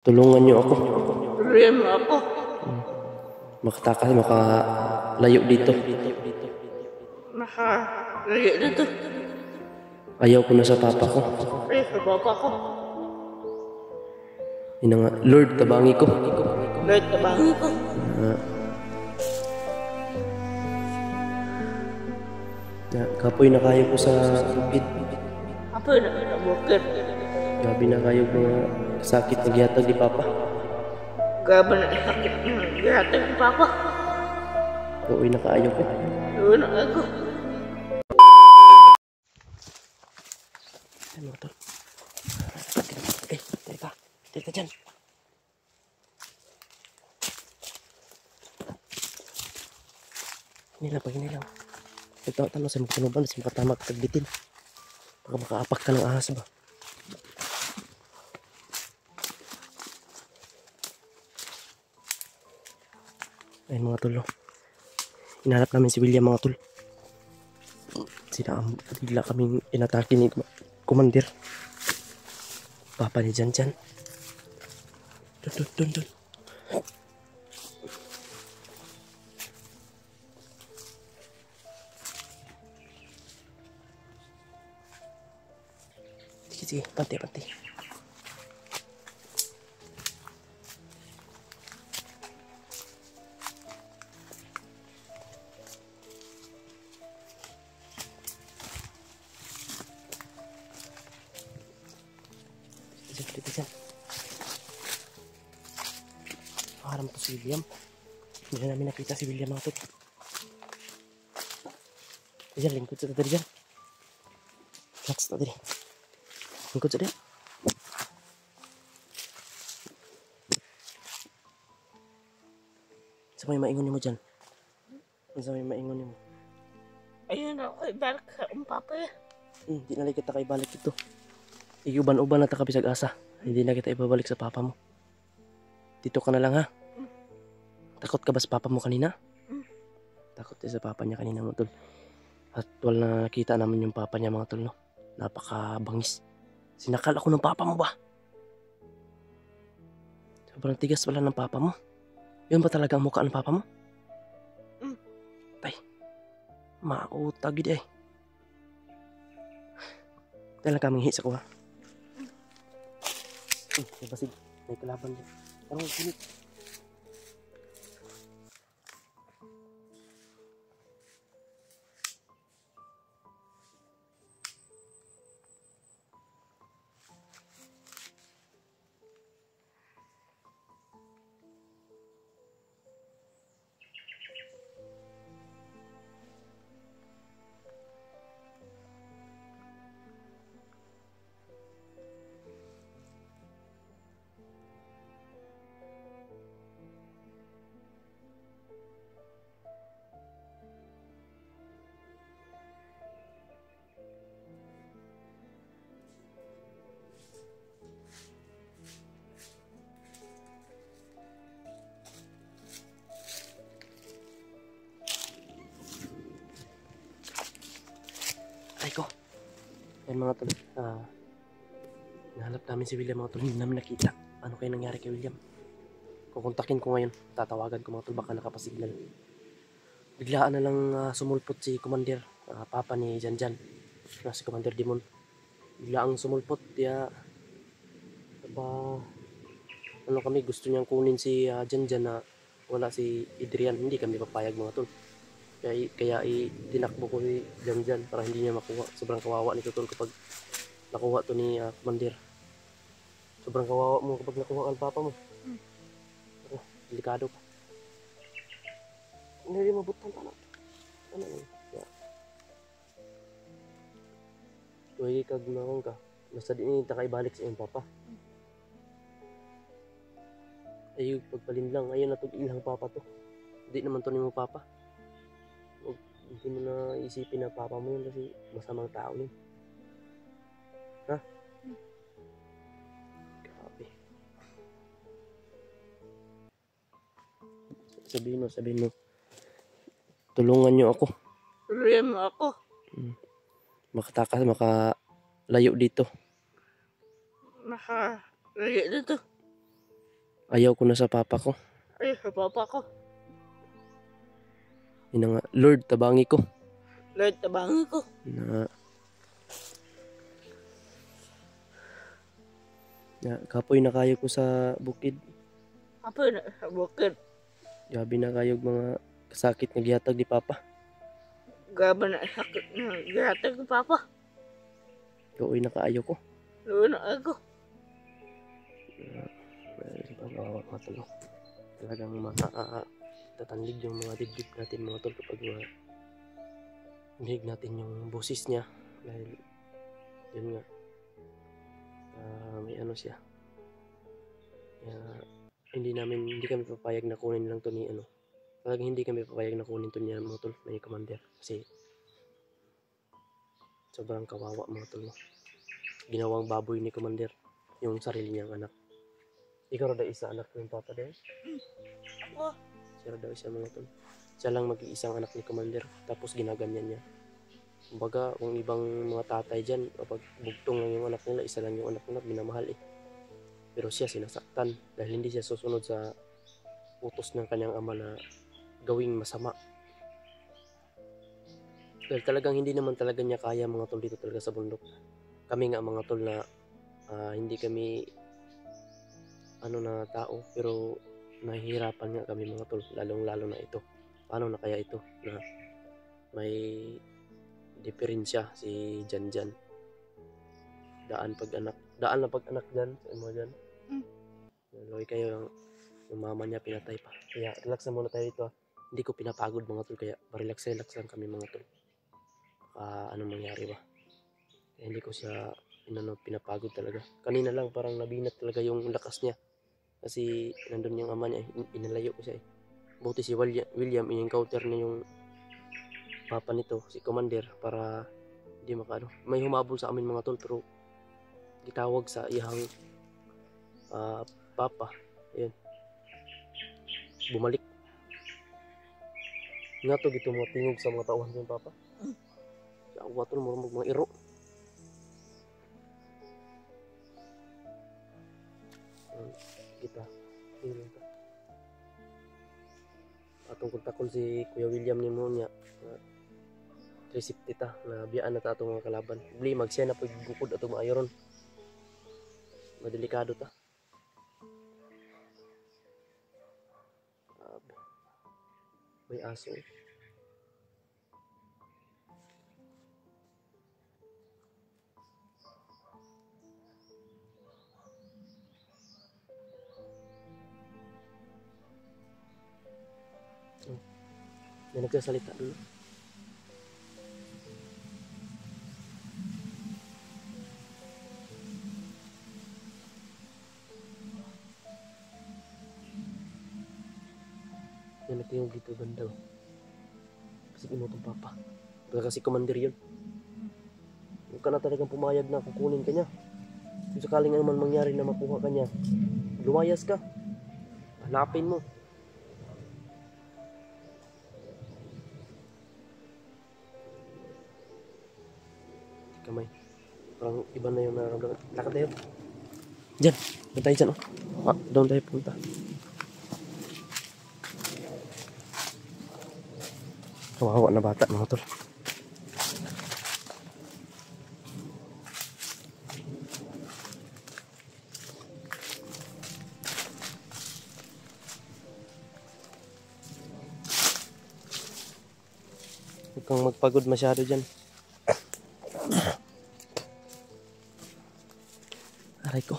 Tulungan niyo ako. Tuluyan mo ako. Makatakas, makalayo dito. Makalayo dito. Ayaw ko na sa papa ko. Ay, sa papa ko. Ina nga, Lord, tabangi ko. Lord, tabangi ko. Kapoy na kayo ko sa bukid. Apa na bukid? Gabi na kayo mga sakit na gihatag di papa. Gabi na sakit na gihatag ni papa. Kapoy na kayo ko. Doon na ako. Ano to? Teka. Teka dyan. Hinilang. Ito, tanong sa mga tunuban, sa makatama ka tagbitin. Baka makaapak ka ng ahas ba? Ayun mga tulo. Hinahanap namin si William mga tol. Bigla kaming inatake ni Commander. Papa ni Jan. Dun. Sige, pati. Dito. Parang to si William. Hindi na namin nakita si William mga tol. Diyan, lingkod sa tadi dyan. Relax na tadi. Lingkod sa tadi. Sa may maingon mo dyan. Sa may maingon mo. Ayun ako, ibalik sa papa ya. Hindi na kita kay balik ito. Iuban-uban na ta kabisag asa. Hindi na kita ibabalik sa papa mo. Dito ka na lang ha. Takot ka ba sa papa mo kanina? Takot sa papa niya kanina mga tol. At wala nakita namin yung papa niya mga tol no. Napakabangis. Sinakal ako ng papa mo ba? Sobrang tigas pala ng papa mo. Yun ba talaga ang mukha ng papa mo? Tay. Mautagid eh. Dahil kaming hits ako ha. May basig. May kalaban dyan. Parang ginit. Ay ko. Yan mga tol. Nahanap namin si William mga tol. Hindi namin nakita. Ano kaya nangyari kay William? Kukontakin ko ngayon. Tatawagan ko mga tol. Baka nakapasignal. Biglaan na lang sumulpot si Commander. Papa ni Jan. Si Commander Dimon. Biglaang sumulpot. Kaya ano kami, gusto niyang kunin si Jan na wala si Adrian. Hindi kami papayag mga tol. Kaya tinakbo ko si Jan para hindi niya makuha. Sobrang kawawa nito tol kapag nakuha to ni Commander. Sobrang kawawa mo kapag nakuha ang papa mo. Delikado pa. Hindi mabutang tanong. Ano yun? Huwag kag naman ka. Basta di nita ka ibalik sa iyong papa. Ayaw pagpalin lang. Ayaw na itong ilang papa to. Hindi naman to ni mo papa. Hindi mo na isipin na papa mo yun kasi masamang tao yun. Ha? Grabe. Sabihin mo. Tulungan niyo ako. Tuluyan mo ako. Makatakas, makalayo dito. Makalayo dito. Ayaw ko na sa papa ko. Ay, sa papa ko. Yun na nga, Lord, tabangi ko. Lord, tabangan ko. Kapoy na kayo ko sa bukid. Apa na sa bukid. Gabi na kayo mga kasakit nga gihatag di papa. Gaba na sakit na gihatag ko papa. Kapoy na kaayo ko. Doon na ako. Matulog. Talagang tatanlig yung mga dibdib natin mga tol kapag hihig natin yung boses niya dahil yun nga may ano siya hindi kami papayag na kunin lang to ni ano, talagang hindi kami papayag na kunin to niya mga tol na yung commander kasi sobrang kawawa mga tol mo. Ginawang baboy ni commander yung sarili niyang anak. Ikaw raw isa anak ng papa dahil? Ako. Siya raw isa mga tol. Siya lang mag-iisang anak ni commander tapos ginaganyan niya. Kumbaga kung ibang mga tatay dyan kapag bugtong lang yung anak nila, isa lang yung anak nila, minamahal eh. Pero siya sinasaktan dahil hindi siya susunod sa utos ng kanyang ama na gawing masama. Dahil talagang hindi naman talaga niya kaya mga tol dito talaga sa bundok. Kami nga mga tol na hindi kami ano na tao pero nahihirapan nga kami mga tol, lalong lalo na ito. Paano na kaya ito na may diferensya si Janjan? Daan na pag anak dyan sa imo dyan. Laloy kayo yung mama niya pinatay pa. Kaya relax na muna tayo dito. Hindi ko pinapagod mga tol, kaya relax lang kami mga tol. Ano mangyari ba? Kaya hindi ko siya pinapagod talaga. Kanina lang parang nabinat talaga yung lakas niya. Kasi nandun yung ama niya, inalayo ko siya eh. Buti si William in-encounter niya yung papa nito, si Commander, para hindi makano. May humabol sa amin mga tol, pero gitawag sa iyang papa. Ayun. Bumalik. Nga to gito mga tingog sa mga tauhan sa papa. Sa tol, mga iro. Kita tingin ka atong kontakon si Kuya William ni mo niya 350 ta na biyaan na ta atong mga kalaban bli magsiya na paggukod atong maayoron, madelikado ta. May aso may nagsasalita dun. Yan natingog dito banda kasi inutong papa baka kasi commander yun. Huwag ka na talagang pumayag na kukunin ka niya. Kung sakaling ano man mangyari na makuha ka niya, lumayas ka, hanapin mo. Kamay. Parang iba na yung nararamdaman. Lakad tayo. Diyan. Doon tayo dyan. Oh. Doon tayo punta. Kawawa na bata mga tol. Huwag kang magpagod masyado dyan. Aray ko.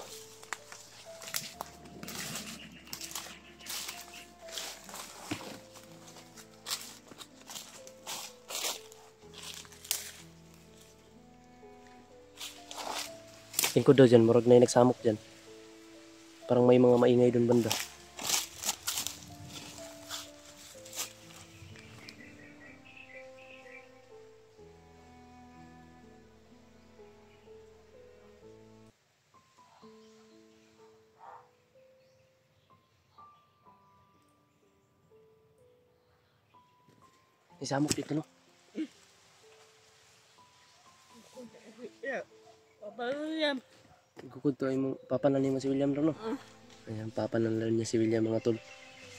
Tingkod daw dyan, murag na yung nagsamok dyan. Parang may mga maingay dun banda. May samok dito no? Papa William. Gukod to ay mo, papa na ni mo si William daw no? Ayan, papa na lang niya si William mga tol.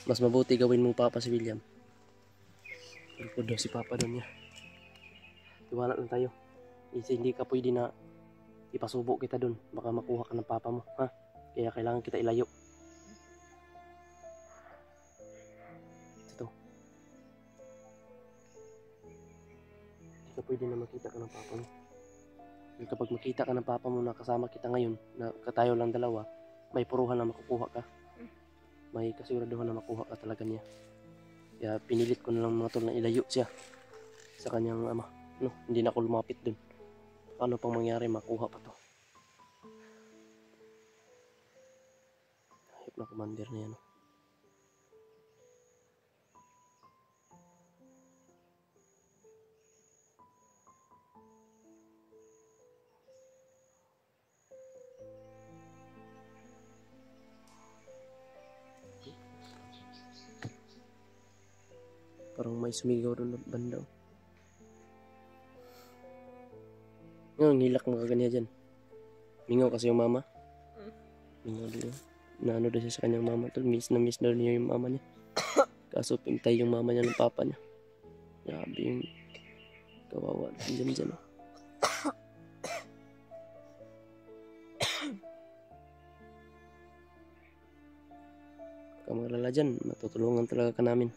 Mas mabuti gawin mo papa si William. Tulpod daw si papa doon niya. Tiwala lang tayo. Kasi hindi ka pwede na ipasubo kita doon. Baka makuha ka ng papa mo. Ha? Kaya kailangan kita ilayo. Ito. Hindi ka pwede na makita ka ng papa mo. Kasi kapag makita ka ng papa mo na kasama kita ngayon, na katayo lang dalawa, may puruhan na makukuha ka. May kasiguraduhan na makuha ka talaga niya. Kaya pinilit ko na lang mga tol na ilayo siya sa kanyang ama. No, hindi na ako lumapit dun. Ano pang mangyari, makuha pa to. Hayop na commander na yan. Parang may sumigaw doon na banda. Ngayon, nilak mga kanya dyan. Mingaw kasi yung mama. Mingaw doon. Naano daw siya sa kanyang mama. Tol, miss na miss daw niya yung mama niya. Kaso pintay yung mama niya ng papa niya. Grabe yung kawawa. Dyan. Kamalala dyan, matutulungan talaga ka namin.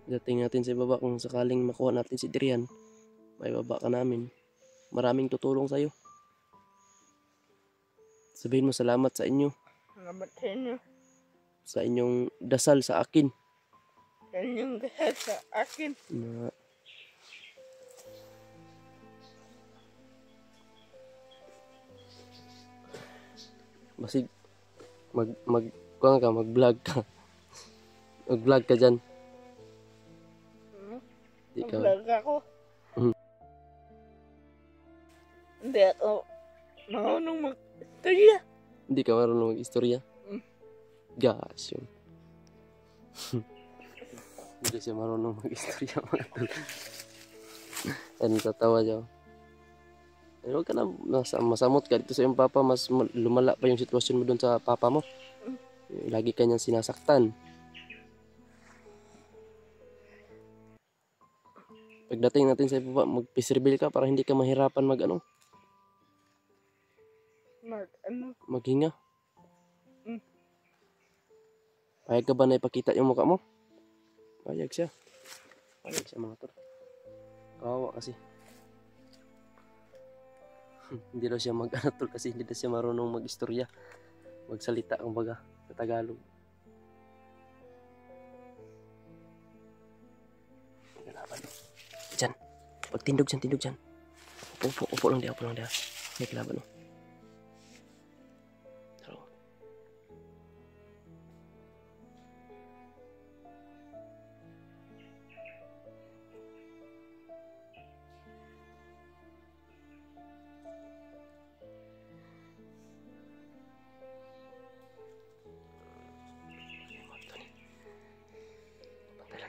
Dating natin sa baba kung sakaling makuha natin si Dirian, may baba ka namin. Maraming tutulong sa'yo. Sabihin mo salamat sa inyo. Salamat sa inyo. Sa inyong dasal sa akin. Sa inyong dasal sa akin. Na basig mag-vlog ka. Mag-vlog ka dyan. Di ka. Mag-vlog ako. Hindi ako marunong mag-istorya. Hindi ka marunong mag-istorya. Gosh, yun. Hindi siya marunong mag-istorya mga tol. Yan, tatawa siya. Eh, huwag ka na masamot ka dito sa iyong papa. Mas lumala pa yung sitwasyon mo doon sa papa mo. Lagi ka niyang sinasaktan. Pagdating natin sa baba, mag-pisirbil ka para hindi ka mahirapan maghinga. Payag ka ba na ipakita yung mukha mo? Payag siya. Payag siya mga tol. Kawawa kasi. Hindi daw siya mag-anatol kasi hindi daw siya marunong mag-istorya. Magsalita ang baga sa Tagalog. Diyan. Pag tindog dyan. Upo lang dia. May kalaban no.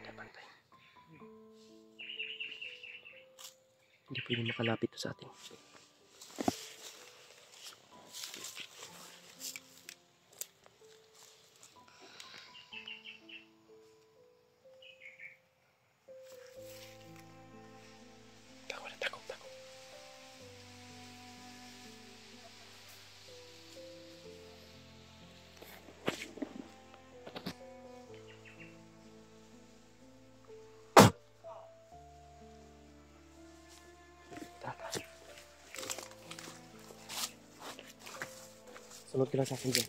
Pantay. Hindi pwede makalapit sa atin. Takot. Sunod ka lang sa akin dyan.